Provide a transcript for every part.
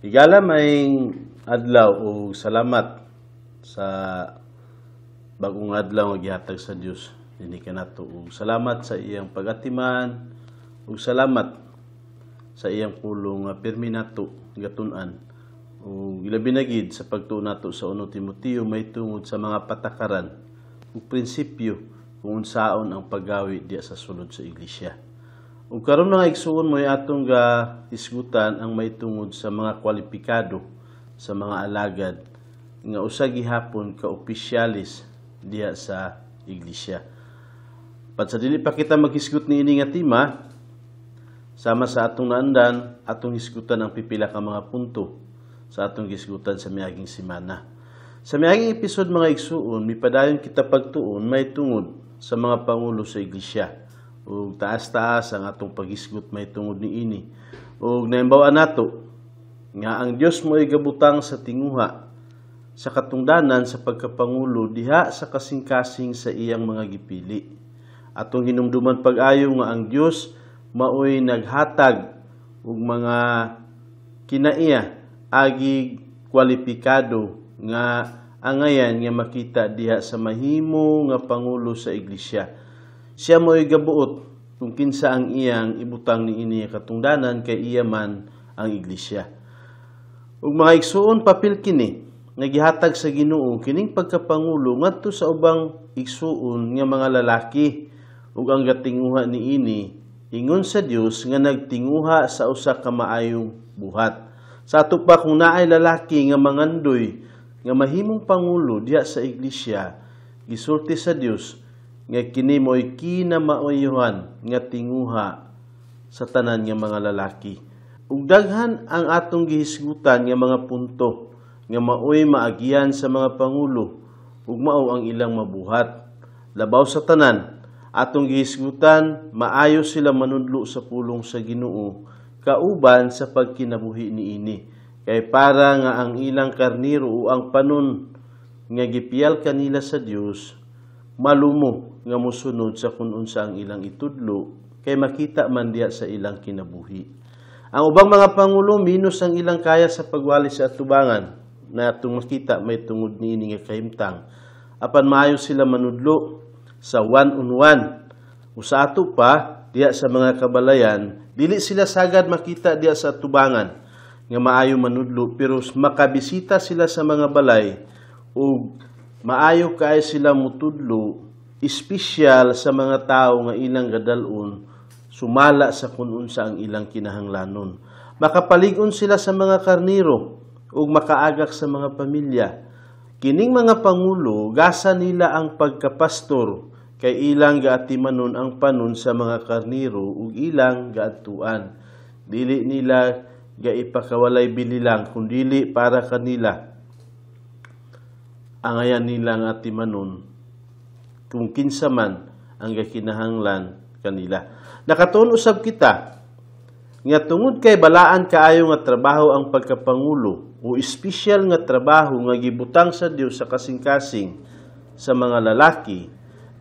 Higala may adlaw o salamat sa bagong adlaw nga gihatag sa Dios. Dinhi kanato og salamat sa iyang pag-atiman ug salamat sa iyang pulong nga pirmi nato gatun-an. Ug ilabi na gid sa pagtuon nato sa 1 Timoteo may tungod sa mga patakaran ug prinsipyo kung unsaon ang paggawi diya sa sulod sa iglesia. Ug karon mga igsuon mo atong isgutan ang may tungod sa mga kwalipikado sa mga alagad nga usa gihapon ka opisyalis diha sa iglesia. Pat sa dili pa kita maghisgot niini nga tema, sama sa atong naandan, atong hisgutan ang pipila ka mga punto sa atong hisgutan sa miaging semana. Sa miaging episode mga igsuon, mipadayon kita pagtuon may tungod sa mga pangulo sa iglesia. Ug taas-taas ang atong paghisgot may tungod niini. Ug naimbawan nato nga ang Dios mo'y gabutang sa tinguha sa katungdanan sa pagkapangulo diha sa kasing-kasing sa iyang mga gipili. Atong hinumduman pag-ayo nga ang Dios mao'y naghatag og mga kinaiya agi kwalipikado nga angayan nga makita diha sa mahimo nga pangulo sa iglesia. Siya mo'y gabuot kung kinsa ang iyang ibutang niini katungdanan kay iya man ang iglesia. Ug mga igsuon papel kini nagihatag sa Ginoo kining pagkapangulo ngadto sa ubang igsuon nga mga lalaki ug ang gatinguha niini ingon sa Dios nga nagtinguha sa usa ka maayong buhat. Sa ato pa kung naay lalaki nga mangandoy nga mahimong pangulo diha sa iglesia, gisulti sa Dios nga kini mo'y kinamaayohan nga tinguha sa tanan nga mga lalaki. Ug daghan ang atong gihisgutan nga mga punto nga mao'y maagian sa mga pangulo ug mao ang ilang mabuhat. Labaw sa tanan, atong gihisgutan maayo sila manudlo sa pulong sa Ginoo kauban sa pagkinabuhi niini. Kay para nga ang ilang karniro o ang panon nga gipiyal kanila sa Dios malumo nga mosunod sa kun unsa ang ilang itudlo kay makita man diya sa ilang kinabuhi. Ang ubang mga pangulo minus ang ilang kaya sa pagwali sa atubangan na atong makita may tungod niini nga kahimtang apan maayo sila manudlo sa one-on-one. Usa ato pa diya sa mga kabalayan dili sila sagad makita diya sa atubangan nga maayo manudlo pero makabisita sila sa mga balay ug maayo kay sila mutudlo espesyal sa mga tao nga ilang gadalon sumala sa kun unsa ang ilang kinahanglanon. Makapalig-on sila sa mga karniro ug makaagak sa mga pamilya. Kining mga pangulo gasa nila ang pagkapastor kay ilang gaatimanon ang panon sa mga karniro ug ilang gaadtuan. Dili nila gaipakawalay bililang kundili para kanila angayan nilang atimanon kung kinsa man ang gakinahanglan kanila. Nakatuon usab kita nga tungod kay balaan kaayo nga trabaho ang pagkapangulo o espesyal nga trabaho nga gibutang sa Dios sa kasing-kasing sa mga lalaki,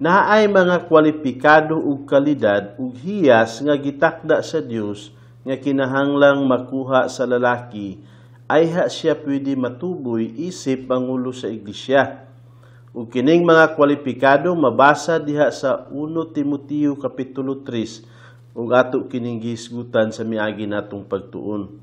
naay mga kwalipikado ug kalidad ug hiyas nga gitakda sa Dios nga kinahanglang makuha sa lalaki ay siya pwede matuboy isip pangulo sa iglesia. Ug kining mga kwalipikado mabasa diha sa 1 Timoteo kapitulo 3 ug ato kining gihisgutan sa miagi natong pagtuon.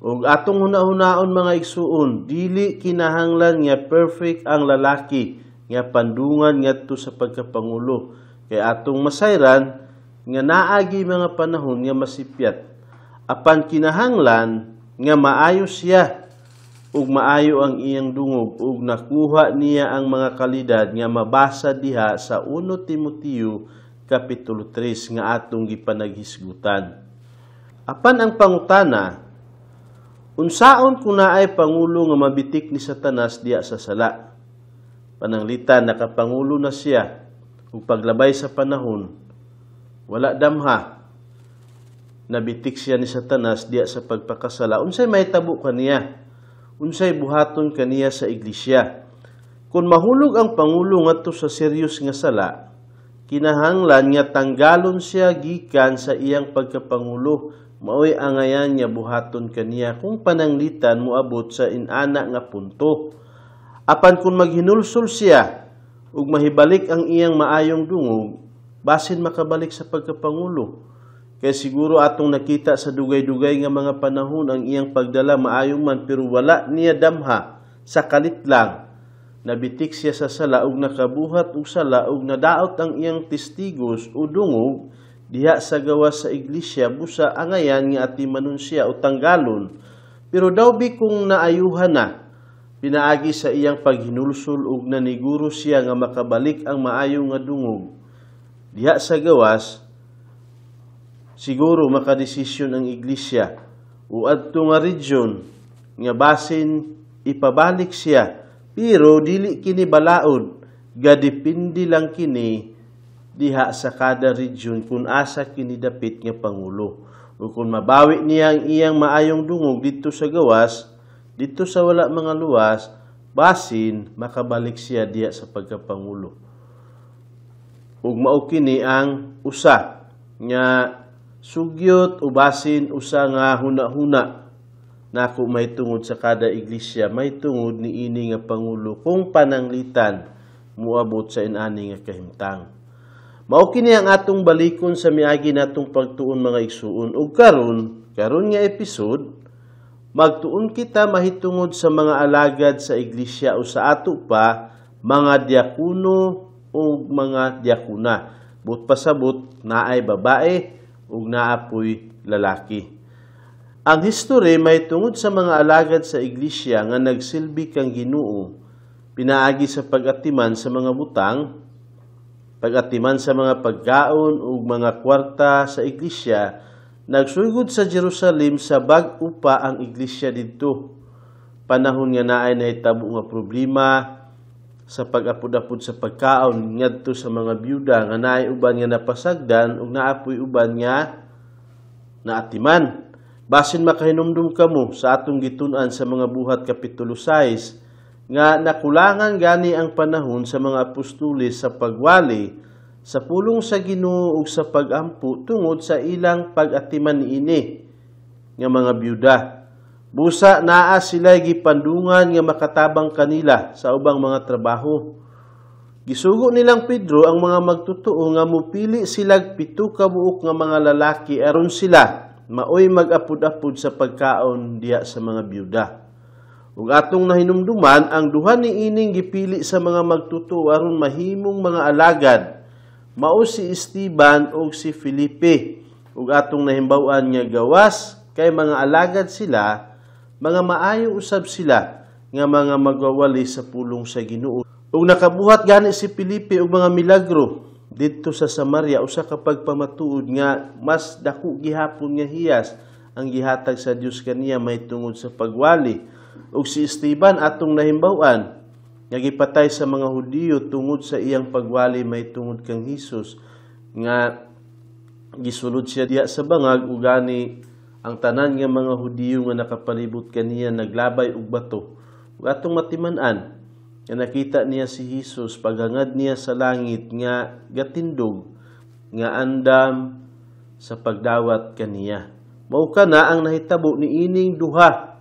Ug atong hunahunaon mga igsuon, dili kinahanglan nga perfect ang lalaki nga pandungan ngadto sa pagkapangulo kay atong masayran nga naagi mga panahon nga masipyat. Apan kinahanglan nga maayo siya ug maayo ang iyang dungog ug nakuha niya ang mga kalidad nga mabasa diha sa 1 Timoteo kapitulo 3 nga atong gipanaghisgutan. Apan ang pangutana, unsaon kung naay pangulo nga mabitik ni Satanas diha sa sala? Pananglitan nakapangulo na siya ug paglabay sa panahon wala damha nabitik siya ni Satanas diha sa pagpakasala. Unsay mahitabo kaniya? Unsay buhaton kaniya sa iglesia? Kung mahulog ang pangulo ngadto sa seryos nga sala, kinahanglan nga tanggalon siya gikan sa iyang pagkapangulo maoy angayan niya buhaton kaniya kung pananglitan moabot sa inana nga punto. Apan kung maghinulsol siya ug mahibalik ang iyang maayong dungog, basin makabalik sa pagkapangulo. Kaya siguro atong nakita sa dugay-dugay nga mga panahon ang iyang pagdala maayong man pero wala niya damha sa kalit lang. Nabitik siya sa sala ug nakabuhat og sala ug nadaot ang iyang testigos o dungog diha sa gawas sa iglesia busa angayan nga atimanon siya o tanggalon. Pero daw bi kung naayuhan na pinaagi sa iyang paghinulsol ug naniguro siya nga makabalik ang maayo nga dungog diha sa gawas, siguro makadesisyon ang iglesia o adto nga region nga basin ipabalik siya, pero dili kini balaod, gadepende lang kini diha sa kada region kung asa kini dapit nga pangulo. O kung mabawi niya ang iyang maayong dungog dito sa gawas, dito sa wala mga luwas, basin makabalik siya diha sa pagkapangulo. Ug mao kini ang usa nga sugyot o basin usa nga huna-huna nako may tungod sa kada iglesia, may tungod ni ini nga pangulo kung pananglitan muabot sa inani nga kahimtang. Mao kini ang atong balikon sa miagi natong pagtuon mga igsuon. Ug karon nga episode, magtuon kita mahitungod sa mga alagad sa iglesia o sa ato pa mga diakono o mga diakona. But pasabot naay babae ug naapoy lalaki. Ang history may tungod sa mga alagad sa iglesia nga nagsilbi kang Ginoo pinaagi sa pag-atiman sa mga butang, pag-atiman sa mga pagkaon ug mga kwarta sa iglesia. Nagsugod sa Jerusalem sa bag-o pa ang iglesia didto. Panahon nga naay nahitabo nga problema sa pag-apod-apod sa pagkaon ngadto sa mga byuda nga naay uban nga napasagdan ug naapoy uban nga naatiman. Basin makahinumdum kamo sa atong gitun-an sa mga buhat kapitulo 6 nga nakulangan gani ang panahon sa mga apostoles sa pagwali sa pulong sa Ginoo ug sa pag-ampo tungod sa ilang pag-atiman niini nga mga byuda. Busa naa sila gipandungan nga makatabang kanila sa ubang mga trabaho. Gisugo nilang Pedro ang mga magtotoo nga mupili sila 7 ka buok nga mga lalaki aron sila maoy mag-apod-apod sa pagkaon diha sa mga byuda. Ug atong nahinumduman ang duha niining gipili sa mga magtotoo aron mahimong mga alagad, mao si Esteban o si Felipe. Ug atong nahimbaw-an nga gawas kay mga alagad sila, mga maayo usab sila nga mga magwawali sa pulong sa Ginoo. Ug nakabuhat gani si Felipe og mga milagro didto sa Samaria usa ka pagpamatuod nga mas dako gihapon nga hiyas ang gihatag sa Dios kaniya may tungod sa pagwali. Ug si Esteban atong nahimbaw-an nga gipatay sa mga Hudiyo tungod sa iyang pagwali may tungod kang Hesus nga gisulod siya diha sa bangag ug gani ang tanan nga mga Hudiyo nga nakapalibot kaniya naglabay og bato. Ug atong matiman-an nga nakita niya si Hesus paghangad niya sa langit nga gatindog nga andam sa pagdawat kaniya. Mao kana ang nahitabo ni ining duha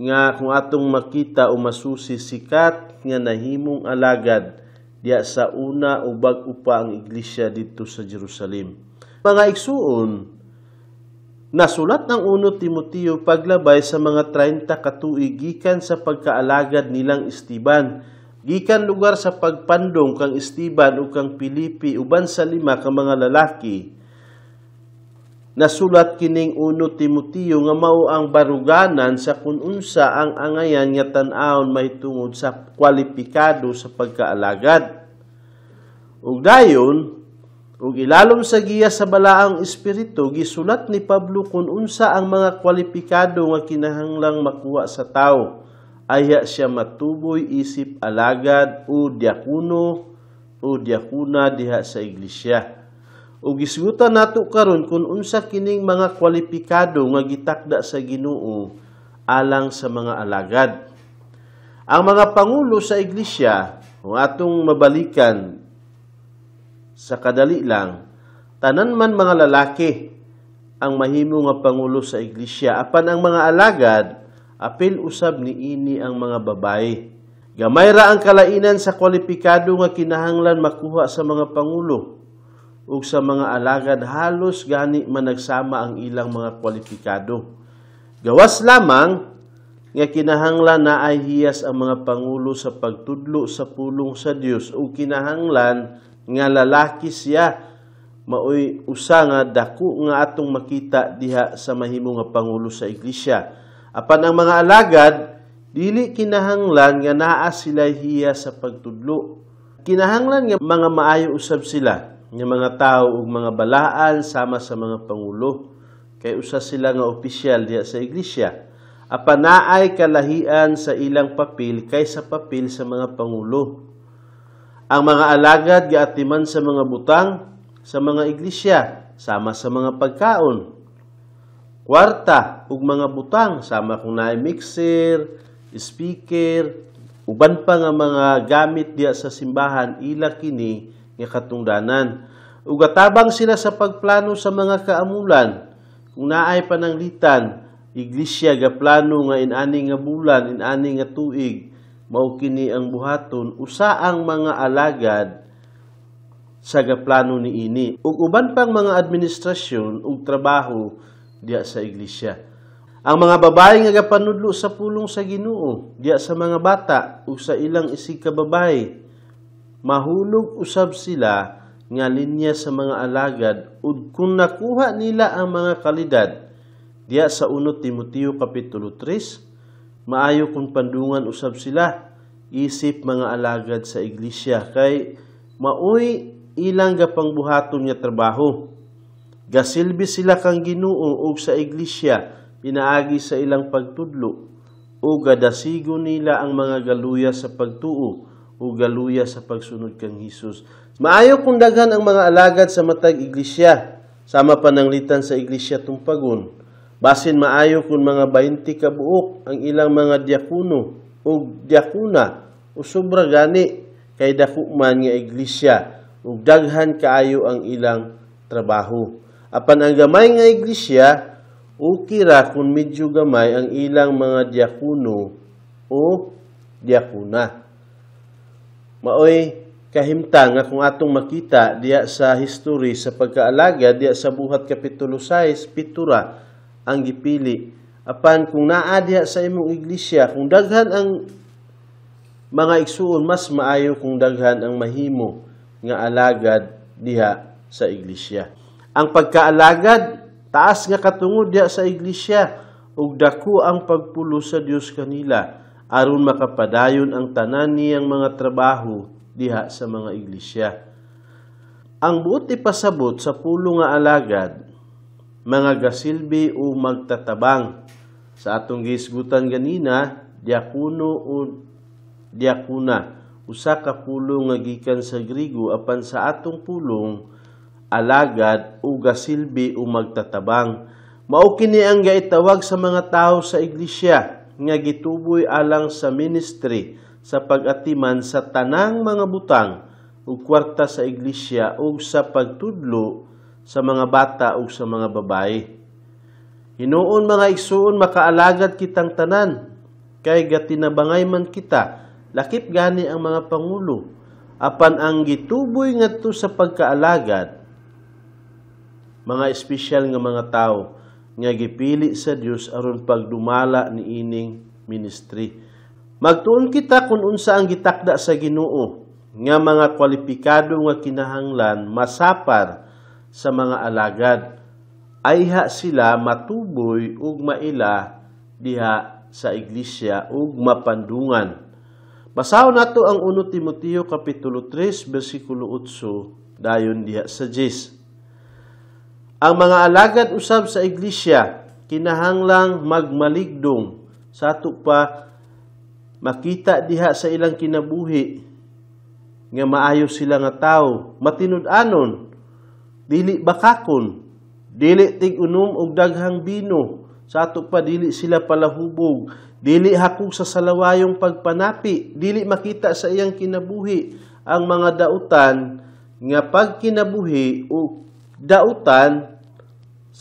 nga kung atong makita o masusi sikat nga nahimong alagad diya sa una o bag-o pa ang iglesia dito sa Jerusalem. Mga igsuon, nasulat ng 1 Timoteo paglabay sa mga 30 ka tuig gikan sa pagkaalagad nilang Esteban. Gikan lugar sa pagpandong kang Esteban o kang Felipe uban sa 5 ka mga lalaki. Nasulat kining 1 Timoteo nga mao ang baruganan sa kun unsa ang angayan nga tan-awon mahitungod sa kwalipikado sa pagkaalagad. Ug dayon, ug ilalom sa giya sa balaang espiritu, gisulat ni Pablo kun unsa ang mga kwalipikado nga kinahanglang makuha sa tawo. Aya siya matuboy isip alagad o diakono o diakona diha sa iglesia. Ug gisgutan nato karon kung unsa kining mga kwalipikado nga gitakda sa Ginoo alang sa mga alagad. Ang mga pangulo sa iglesia, kung atong mabalikan sa kadali lang, tanan man mga lalaki ang mahimo nga pangulo sa iglesia. Apan ang mga alagad, apil usab niini ang mga babae. Gamay ra ang kalainan sa kwalipikado nga kinahanglan makuha sa mga pangulo. Ug sa mga alagad halos gani man nagsama ang ilang mga kwalipikado. Gawas lamang nga kinahanglan na ay hiyas ang mga pangulo sa pagtudlo sa pulong sa Dios ug kinahanglan nga lalaki siya. Maoy usa nga dako nga atong makita diha sa mahimo nga pangulo sa iglesia. Apan ang mga alagad dili kinahanglan nga naa sila hiya sa pagtudlo. Kinahanglan nga mga maayo usab sila nga mga tao ug mga balaan sama sa mga pangulo. Kay usa sila nga opisyal diha sa iglesia. Apan naay kalahian sa ilang papel kaysa papel sa mga pangulo. Ang mga alagad giatiman sa mga butang sa mga iglesia, sama sa mga pagkaon, kwarta ug mga butang, sama kung naay mixer, speaker, uban pa nga mga gamit diya sa simbahan, ila kini nga katungdanan. Ug atabang sila sa pagplano sa mga kaamulan, kung naay pananglitan, iglesia ga plano nga inani nga bulan, inani nga tuig, mao kini ang buhaton, usa ang mga alagad sa gaplano ni ini ug uban pang mga administrasyon ug trabaho diya sa iglesia. Ang mga babae nga gapanudlo sa pulong sa Ginoo diya sa mga bata ug sa ilang isig ka babae, mahulog usab sila nga linya sa mga alagad ug kung nakuha nila ang mga kalidad diya sa 1 Timoteo kapitulo 3, maayo kung pandungan usab sila isip mga alagad sa iglesia kay maoy ilang gapangbuhaton nga trabaho. Gasilbi sila kang Ginoo ug sa iglesia pinaagi sa ilang pagtudlo ug gadasigo nila ang mga galuya sa pagtuo ug galuya sa pagsunod kang Hesus. Maayo kung daghan ang mga alagad sa matag iglesia sama pananglitan sa iglesia tungpagon. Basin maayo kung mga 20 ka buok ang ilang mga diakono ug diakona o sobra gani kay dako man nga iglesia ug daghan kaayo ang ilang trabaho. Apan ang gamay nga iglesia, okay ra kung medyo gamay ang ilang mga diakono o diakona. Maoy kahimtang nga kung atong makita diya sa history sa pagkaalaga diya sa Buhat kapitulo 6, pitura ang gipili. Apan kung naa diya sa imong iglesia, kung daghan ang mga igsuon, mas maayo kung daghan ang mahimo nga alagad diha sa iglesia. Ang pagkaalagad, taas nga katungod diha sa iglesia, ug dako ang pagpulo sa Dios kanila, aron makapadayon ang tanan niyang mga trabaho diha sa mga iglesia. Ang buot ipasabot sa pulo nga alagad, mga gasilbi o magtatabang. Sa atong gisgutan ganina, diakono o diakona, usa ka pulong nga gikan sa Grigo, apan sa atong pulong alagad o gasilbi o magtatabang. Mao kini ang gaitawag sa mga tao sa iglesia nga gituboy alang sa ministry sa pag-atiman sa tanang mga butang ug kwarta sa iglesia ug sa pagtudlo sa mga bata ug sa mga babae. Hinuon mga igsuon, makaalagad kitang tanan kay gatinabangay man kita. Lakip gani ang mga pangulo. Apan ang gituboy ngadto sa pagkaalagad, mga espesyal nga mga tao nga gipili sa Dios aron pagdumala ni ining ministry. Magtuon kita kung unsa ang gitakda sa Ginoo nga mga kwalipikado nga kinahanglan masapar sa mga alagad. Ayha sila matuboy ug maila diha sa iglesia ug mapandungan. Basahon nato ang 1 Timoteo kapitulo 3 bersikulo 8 dayon diha sa 10. Ang mga alagad usab sa iglesia kinahanglang magmaligdong sa ato pa makita diha sa ilang kinabuhi nga maayo sila nga tawo, matinud-anon, dili bakakon, dili tig-unom og daghang bino, sa ato pa dili sila palahubog, dili hakog sa salawayong pagpanapi, dili makita sa iyang kinabuhi ang mga dautan nga pagkinabuhi o dautan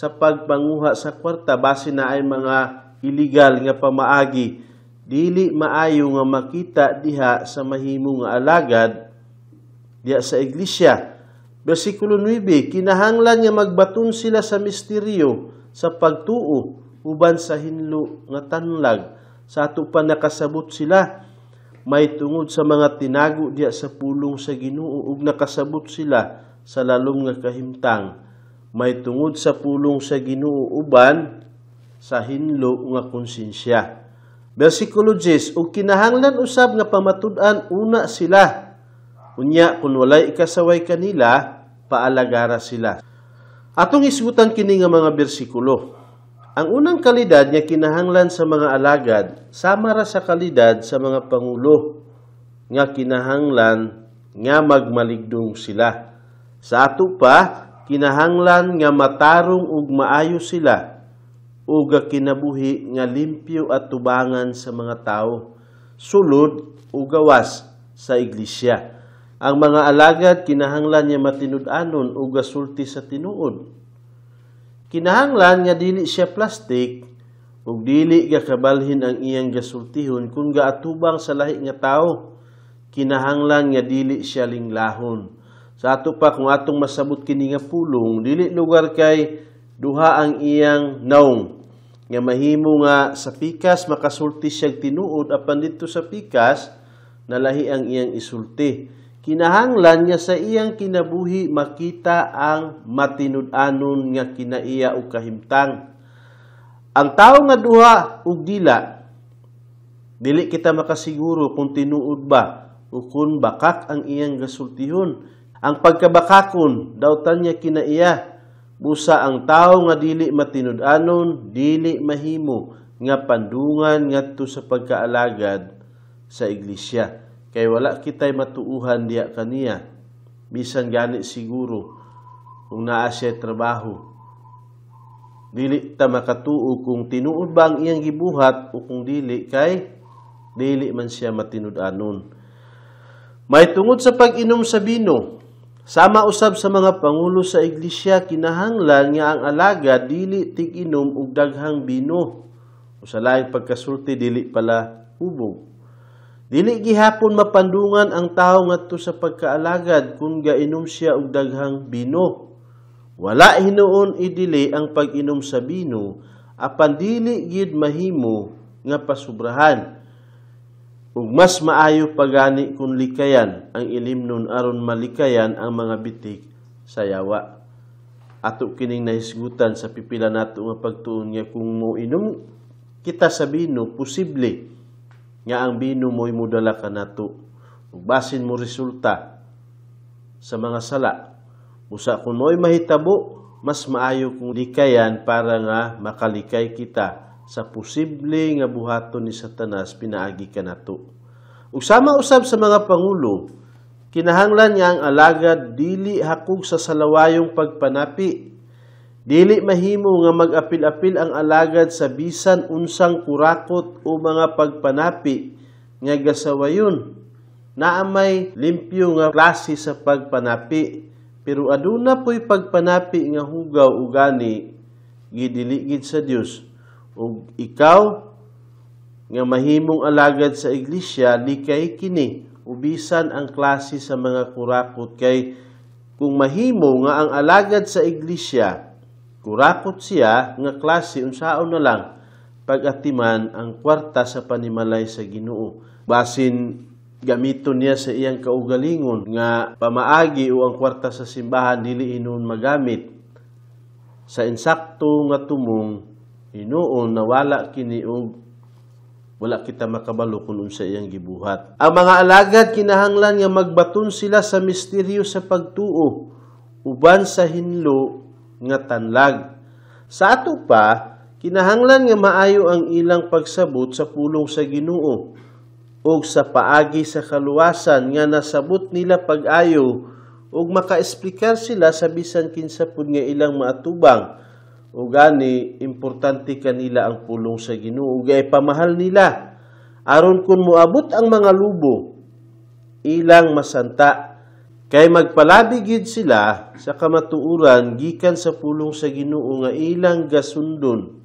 sa pagpanguha sa kwarta base na ay mga illegal nga pamaagi, dili maayo nga makita diha sa mahimo nga alagad diha sa iglesia. Versikulo 9, kinahanglan nga magbaton sila sa misteryo sa pagtuo uban sa hinlo nga tanlag. Sa ato pa nakasabot sila, may tungod sa mga tinago diya sa pulong sa Ginoo ug nakasabot sila sa lalong nga kahimtang. May tungod sa pulong sa Ginoo uban sa hinlo nga konsensya. Versikulo 10, ug kinahanglan usab nga pamatud-an una sila. Unya kun walay ikasaway kanila, paalagara sila. Atong isgutan kini nga mga bersikulo. Ang unang kalidad nga kinahanglan sa mga alagad, sama ra sa kalidad sa mga pangulo nga kinahanglan nga magmaligdong sila. Sa ato pa, kinahanglan nga matarong ug maayo sila ug kinabuhi nga limpyo at tubangan sa mga tao, sulod ug gawas sa iglesia. Ang mga alagad kinahanglan nga matinud-anon ug gasulti sa tinuod. Kinahanglan nga dili siya plastik ug dili gakabalhin ang iyang gasultihon kung gaatubang sa lahi nga tao. Kinahanglan nga dili siya linglahon. Sa ato pa kung atong masabot kini nga pulong, dili lugar kay duha ang iyang naong nga mahimo nga sa pikas makasulti siya tinuod apan didto sa pikas nalahi ang iyang isulti. Kinahanglan nga sa iyang kinabuhi makita ang matinud-anon nga kinaiya o kahimtang. Ang tao nga duha ug dila, dili kita makasiguro kung tinuod ba o kung bakak ang iyang gasultihon. Ang pagkabakakon, dautan niya kinaiya. Busa ang tao nga dili matinud-anon, dili mahimo nga pandungan ngadto sa pagkaalagad sa iglesia. Kay wala kitay matuuhan diya kaniya. Bisan gani siguro kung naa siya trabaho. Dili ta makatuo kung tinuod ba ang iyang gibuhat o kung dili kay dili man siya matinud-anon. May tungod sa pag-inom sa bino, sama usab sa mga pangulo sa iglesia kinahanglan nga ang alagad dili tig-inom og daghang bino. O sa laing pagkasulti dili pala hubog. Dili gihapon mapandungan ang tao ngadto sa pagkaalagad kung gainom siya og daghang bino. Wala hinuon idili ang pag-inom sa bino apan dili gid mahimo nga pasubrahan. Ug mas maayo pagani kung likayan ang ilimnon aron malikayan ang mga bitik sa yawa. Ato kining nahisgutan sa pipila nato nga pagtuon nga kung moinom kita sa bino posible nga ang bino mo'y mudala ka nato. Ug basin mo resulta sa mga sala. Usa kung mo'y mahitabo, mas maayo kung likayan para nga makalikay kita sa posible nga buhaton ni Satanas pinaagi ka nato. Ug sama usab sa mga pangulo, kinahanglan nga ang alagad dili hakog sa salawayong pagpanapi. Dili mahimo nga mag-apil-apil ang alagad sa bisan unsang kurakot o mga pagpanapi nga gasawayon. Naamay limpyo nga klase sa pagpanapi, pero aduna po'y pagpanapi nga hugaw o gani gidiligid sa Dios. Ug ikaw nga mahimong alagad sa iglesia, likay kini ubisan ang klase sa mga kurakot kay kung mahimo nga ang alagad sa iglesia kurakot siya nga klase unsaon na lang pag-atiman ang kwarta sa panimalay sa Ginoo. Basin gamiton niya sa iyang kaugalingon nga pamaagi o ang kwarta sa simbahan dili inon magamit sa insakto nga tumong hinuon nawala kini og wala kita makabalo kung unsa iyang gibuhat. Ang mga alagad kinahanglan nga magbaton sila sa misteryo sa pagtuo uban sa hinlo nga tanlag. Sa ato pa, kinahanglan nga maayo ang ilang pagsabot sa pulong sa Ginoo o sa paagi sa kaluwasan nga nasabot nila pag-ayo o makaesplikar sila sa bisan kinsa pud nga ilang maatubang o gani importante kanila ang pulong sa Ginoo gay pamahal nila aron kun moabot ang mga lubo ilang masanta Kay magpalabi gid sila sa kamatuoran gikan sa pulong sa Ginoo nga ilang gasundon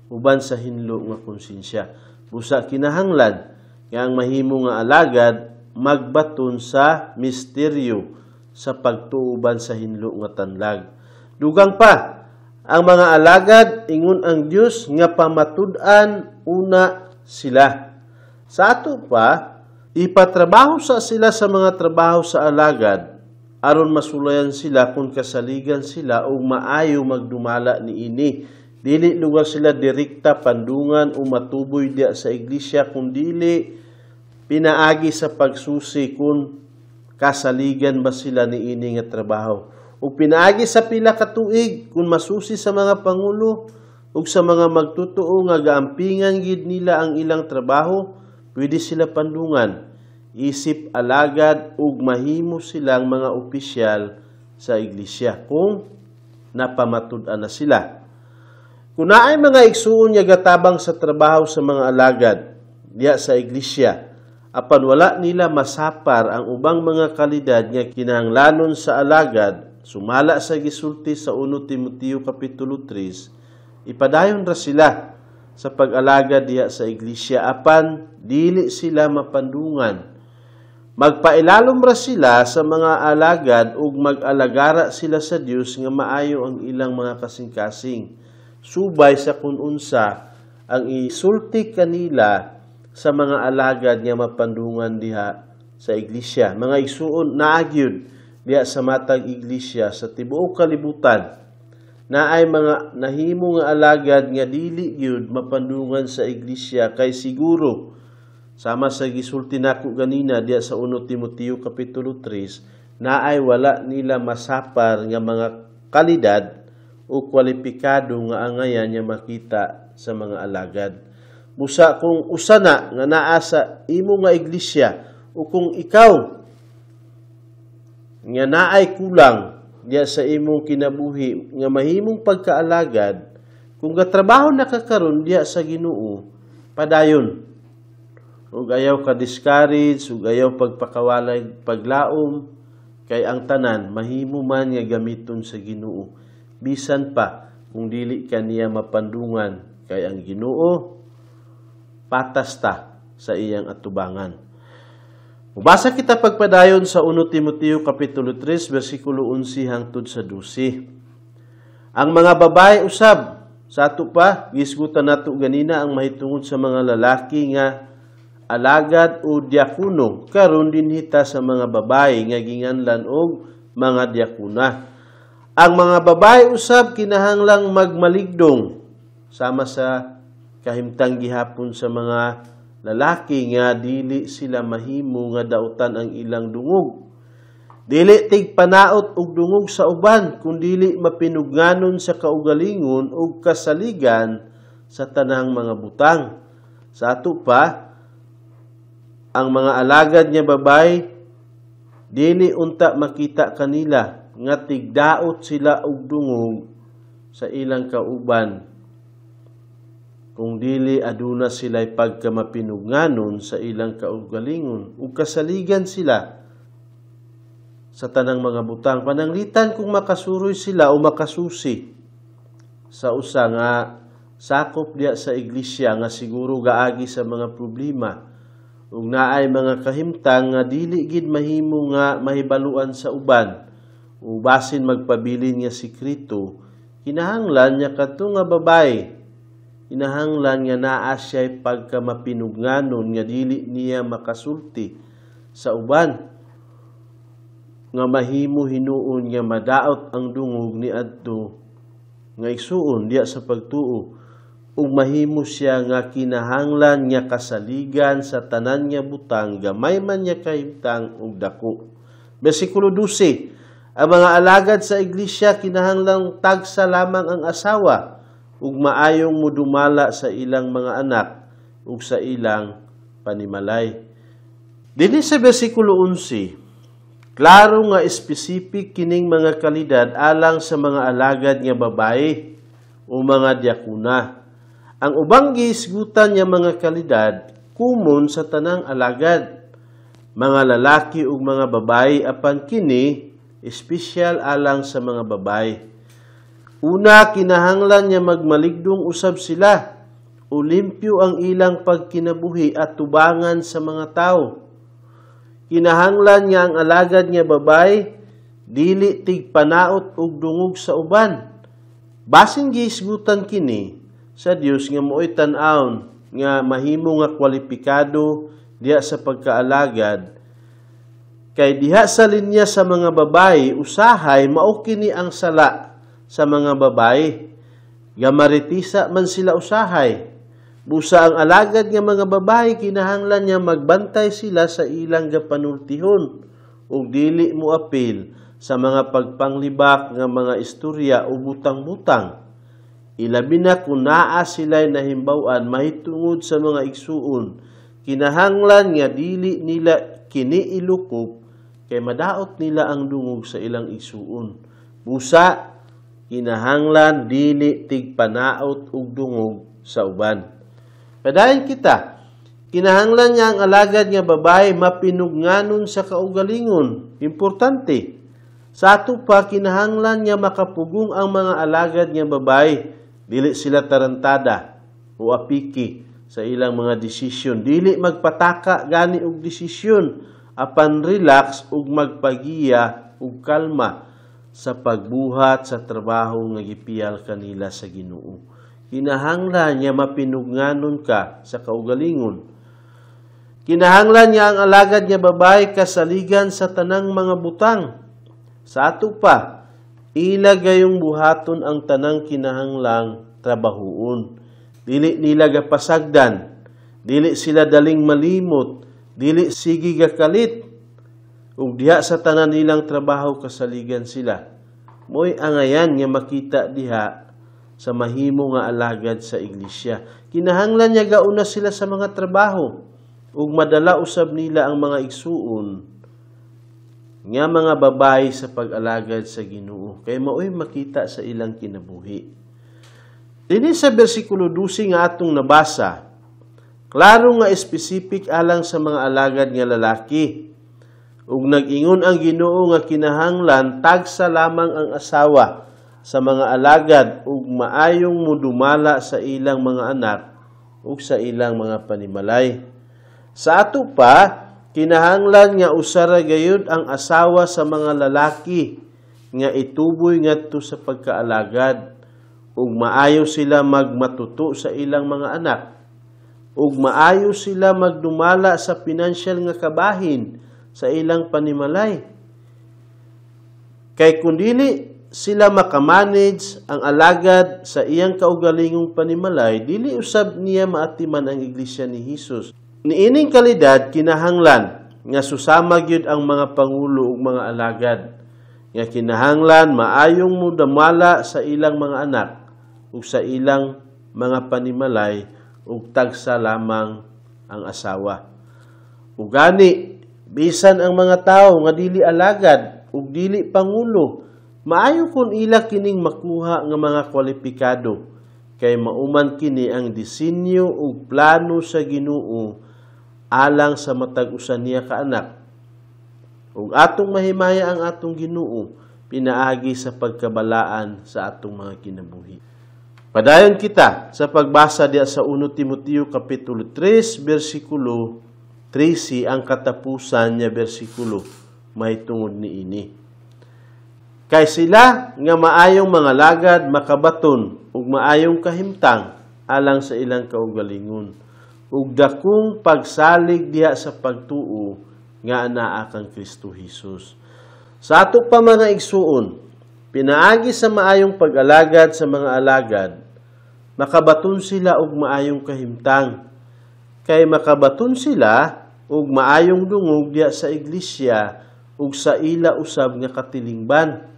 uban sa hinlo nga konsensya. Busa kinahanglan nga ang mahimo nga alagad magbaton sa misteryo sa pagtuuban sa hinlo nga tanlag. Dugang pa, ang mga alagad ingon ang Dios nga pamatud-an una sila. Sa ato pa, ipatrabaho sa sila sa mga trabaho sa alagad aron masulayan sila kung kasaligan sila o maayo magdumala niini. Dili lugar sila direkta pandungan o matuboy diya sa iglesia kung dili pinaagi sa pagsusi kung kasaligan ba sila niini nga trabaho. O pinaagi sa pila ka tuig kung masusi sa mga pangulo ug sa mga magtutuo nga gaampingan gid nila ang ilang trabaho, pwede sila pandungan. Isip alagad ug mahimo silang mga opisyal sa iglesia kung napamatud-an na sila. Kung naay mga igsuon nga gatabang sa trabaho sa mga alagad diya sa iglesia, apan wala nila masapar ang ubang mga kalidad nga kinahanglanon sa alagad, sumala sa gisulti sa 1 Timoteo Kapitulo 3, ipadayon ra sila sa pag-alagad diya sa iglesia apan dili sila mapandungan. Magpailalom ra sila sa mga alagad ug mag-alagara sila sa Dios nga maayo ang ilang mga kasing-kasing. Subay sa kun unsa ang isulti kanila sa mga alagad nga mapandungan diha sa iglesia. Mga igsuon naagyud diha sa matag iglesia sa tibuok kalibutan. Naay mga nahimo nga alagad nga dili gyud mapandungan sa iglesia kay siguro sama sa gisulti nako ganina diya sa 1 Timoteo Kapitulo 3, naay wala nila masapar nga mga kalidad o kwalipikado nga angayan nga makita sa mga alagad. Busa kung usana nga naa sa imo nga iglesia o kung ikaw nga naay kulang diya sa imong kinabuhi nga mahimong pagkaalagad, kung gatrabaho na ka karon diya sa Ginoo, padayon. Ug ayaw ka discourage, ug ayaw pagpakawalay paglaom, kay ang tanan mahimo man nga gamiton sa Ginoo. Bisan pa kung dili ka niya mapandungan, kay ang Ginoo patas ta sa iyang atubangan. Mubasa kita pagpadayon sa 1 Timoteo Kapitulo 3, versikulo 11 hangtod sa 12. Ang mga babae usab, sa ato pa, gisgutan nato ganina ang mahitungod sa mga lalaki nga alagad o diakono, karon din hita sa mga babae nga ginganlan og mga diakona. Ang mga babae usab kinahanglang magmaligdong sama sa kahimtang gihapon sa mga lalaki nga dili sila mahimo nga dautan ang ilang dungog. Dili tig panaot og dungog sa uban, kundi mapinugnanon sa kaugalingon ug kasaligan sa tanang mga butang. Sa ato pa, ang mga alagad nga babay, dili unta makita kanila nga tigdaot sila og dungog sa ilang kauban. Kung dili aduna sila'y pagkamapinugnanon sa ilang kaugalingon ug kasaligan sila sa tanang mga butang. Pananglitan kung makasuroy sila o makasusi sa usa nga sakop diya sa iglesia nga siguro gaagi sa mga problema. Ug naay mga kahimtang nga dili gid mahimo nga mahibaluan sa uban o basin magpabilin nga sikreto, kinahanglan niya kadto nga babae, kinahanglan nga naa siya'y pagkamapinugnanon nga dili niya makasulti sa uban nga mahimo hinuon nga madaot ang dungog ni adto nga igsuon diya sa pagtuo ug mahimo siya nga kinahanglan nga kasaligan sa tanan nga butang, gamay man niya kahimtang ug dako. Bersikulo 12, ang mga alagad sa iglesia kinahanglang tagsa lamang ang asawa ug maayong mudumala sa ilang mga anak ug sa ilang panimalay. Dinhi sa bersikulo 11, klaro nga specific kining mga kalidad alang sa mga alagad nga babae o mga diakona. Ang ubang gihisgutan niya mga kalidad, kumon sa tanang alagad. mga lalaki ug mga babayi apan kini espesyal alang sa mga babayi. Una, kinahanglan niya magmaligdong usab sila. Olimpyo ang ilang pagkinabuhi at tubangan sa mga tao. Kinahanglan niya ang alagad niya babae, dili tigpanaot og dungog sa uban. Basin gihisgutan kini sa Dios nga mo'y tan-awon nga mahimo nga kwalipikado diha sa pagkaalagad. Kay diha sa linya sa mga babae, usahay mao kini ang sala sa mga babae. Gamaritisa man sila usahay. Busa ang alagad nga mga babae, kinahanglan niya magbantay sila sa ilang gapanultihon ug dili mo apil sa mga pagpanglibak nga mga istorya o butang-butang. Ilabi na kung naa sila'y nahimbawan mahitungod sa mga igsuon, kinahanglan nga dili nila kini ilukop kay madaot nila ang dungog sa ilang igsuon. Busa, kinahanglan dili tigpanaot og dungog sa uban. Padayon kita, kinahanglan niya ang alagad nga babae mapinugnganon sa kaugalingon. Importante. Sa ato pa, kinahanglan niya makapugong ang mga alagad nga babae. Dili sila tarantada o apiki sa ilang mga desisyon. Dili magpataka gani og desisyon. Apan relax ug magpagiya ug kalma sa pagbuhat sa trabaho nga gipiyal kanila sa Ginoo. Kinahanglan niya mapinugnganon ka sa kaugalingon. Kinahanglan niya ang alagad niya babae kasaligan sa tanang mga butang. Sa ato pa, ilagayong buhaton ang tanang kinahanglang trabahoon. Dili nila gapasagdan, dili sila daling malimot, dili sige gakalit, ug diha sa tanan nilang trabaho kasaligan sila. Mo'y angayan nga makita diha sa mahimo nga alagad sa iglesia. Kinahanglan niya gauna sila sa mga trabaho ug madala usab nila ang mga igsuon nga mga babae sa pag-alagad sa Ginoo kay mao'y makita sa ilang kinabuhi. Dinhi sa bersikulo 12 nga atong nabasa, klaro nga specific alang sa mga alagad nga lalaki. Ug nag-ingon ang Ginoo nga kinahanglan tagsa lamang ang asawa sa mga alagad ug maayong mudumala sa ilang mga anak ug sa ilang mga panimalay. Sa ato pa, kinahanglan nga usara gayud ang asawa sa mga lalaki nga ituboy ngadto sa pagkaalagad ug maayo sila magmatuto sa ilang mga anak ug maayo sila magdumala sa pinansyal nga kabahin sa ilang panimalay. Kay kung dili sila makamanage ang alagad sa iyang kaugalingong panimalay, dili usab niya maatiman ang iglesia ni Hesus. Niining kalidad kinahanglan nga susama gyud ang mga pangulo ug mga alagad nga kinahanglan maayong mudamala sa ilang mga anak ug sa ilang mga panimalay ug tagsa lamang ang asawa. Ug gani bisan ang mga tawo nga dili alagad ug dili pangulo, maayo kun ila kining makuha nga mga kwalipikado kay mauman kini ang disenyo ug plano sa Ginoo alang sa matag usa niya ka anak. Ug atong mahimaya ang atong Ginoo pinaagi sa pagkabalaan sa atong mga kinabuhi. Padayon kita sa pagbasa diya sa 1 Timoteo kapitulo 3 bersikulo 13 ang katapusan niya bersikulo mahitungod niini. Kay sila nga maayong mga lagad makabaton ug maayong kahimtang alang sa ilang kaugalingon ug dakong pagsalig diha sa pagtuo nga anaa kang Kristo Hesus. Sa ato pa mga igsuon, pinaagi sa maayong pag-alagad sa mga alagad, makabaton sila og maayong kahimtang. Kay makabaton sila og maayong dungog diha sa iglesia ug sa ila usab nga katilingban.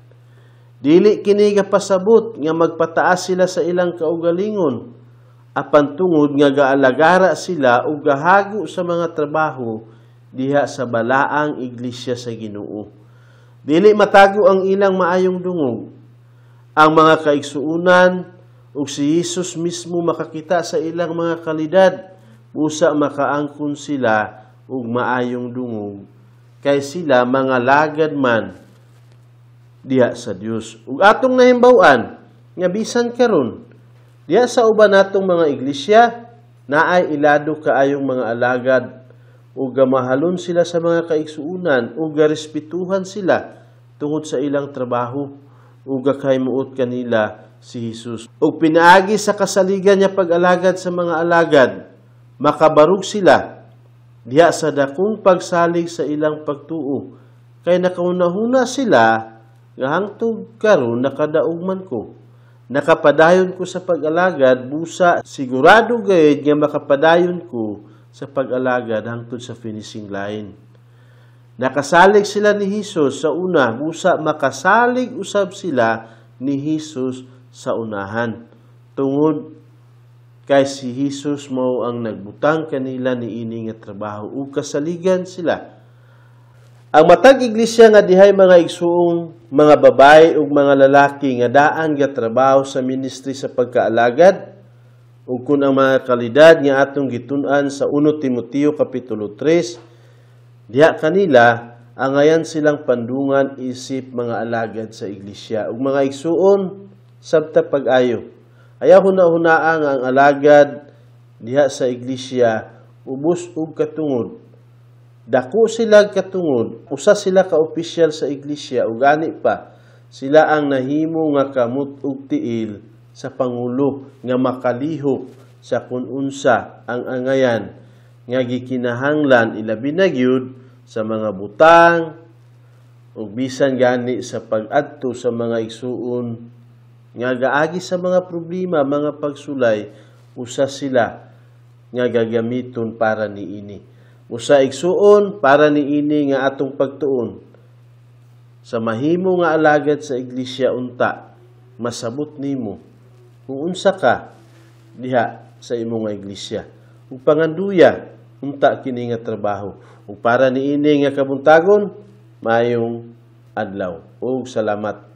Dili kini gapasabot nga magpataas sila sa ilang kaugalingon, apan tungod nga gaalagara sila ug gahago sa mga trabaho diha sa balaang iglesia sa Ginoo. Dili matago ang ilang maayong dungog. Ang mga kaigsuunan ug si Hesus mismo makakita sa ilang mga kalidad, busa makaangkon sila ug maayong dungog kay sila mga lagad man diha sa Dios. Ug atong nahimbaw-an nga bisan karon diha sa uban natong mga iglesia naay ilado kaayong mga alagad ug gamahalon sila sa mga kaigsuonan ug garespetuhan sila tungod sa ilang trabaho ug gakahimut kanila si Hesus. Ug pinaagi sa kasaligan niya pag-alagad sa mga alagad, makabarug sila diha sa dakong pagsalig sa ilang pagtuo. Kay nakauna-huna sila nga hangtod karon nakadaog man ko. Nakapadayon ko sa pag-alagad, busa sigurado gayud nga makapadayon ko sa pag-alagad hangtod sa finishing line. Nakasalig sila ni Hesus sa una, busa makasalig usab sila ni Hesus sa unahan. Tungod kay si Hesus mao ang nagbutang kanila niini nga trabaho ug kasaligan sila. Ang matag iglesia nga dihay mga igsuong mga babae ug mga lalaki nga daan nga trabaho sa ministry sa pagkaalagad ug kun ang mga kalidad nga atong gitun-an sa 1 Timoteo kapitulo 3 diha kanila angayan silang pandungan isip mga alagad sa iglesia ug mga igsuon sabta pag-ayo. Ayaw huna-hunaa nga ang alagad diha sa iglesia ubos ug katungod. Dako sila katungod, usa sila ka opisyal sa iglesia ug gani pa sila ang nahimo nga kamot ug tiil sa pangulo nga makalihok sa kun unsa ang angayan nga gikinahanglan ilabi na gyud sa mga butang ug bisan gani sa pag-adto sa mga igsuon nga gaagi sa mga problema, mga pagsulay, usa sila nga gagamiton para niini. Usa igsuon para niini nga atong pagtuon sa mahimo nga alagad sa iglesia unta masabot nimo kung unsa ka diha sa imong nga iglesia. Ug panganduya unta kini nga trabaho. Ug para niini nga kabuntagon mayong adlaw. Ug salamat.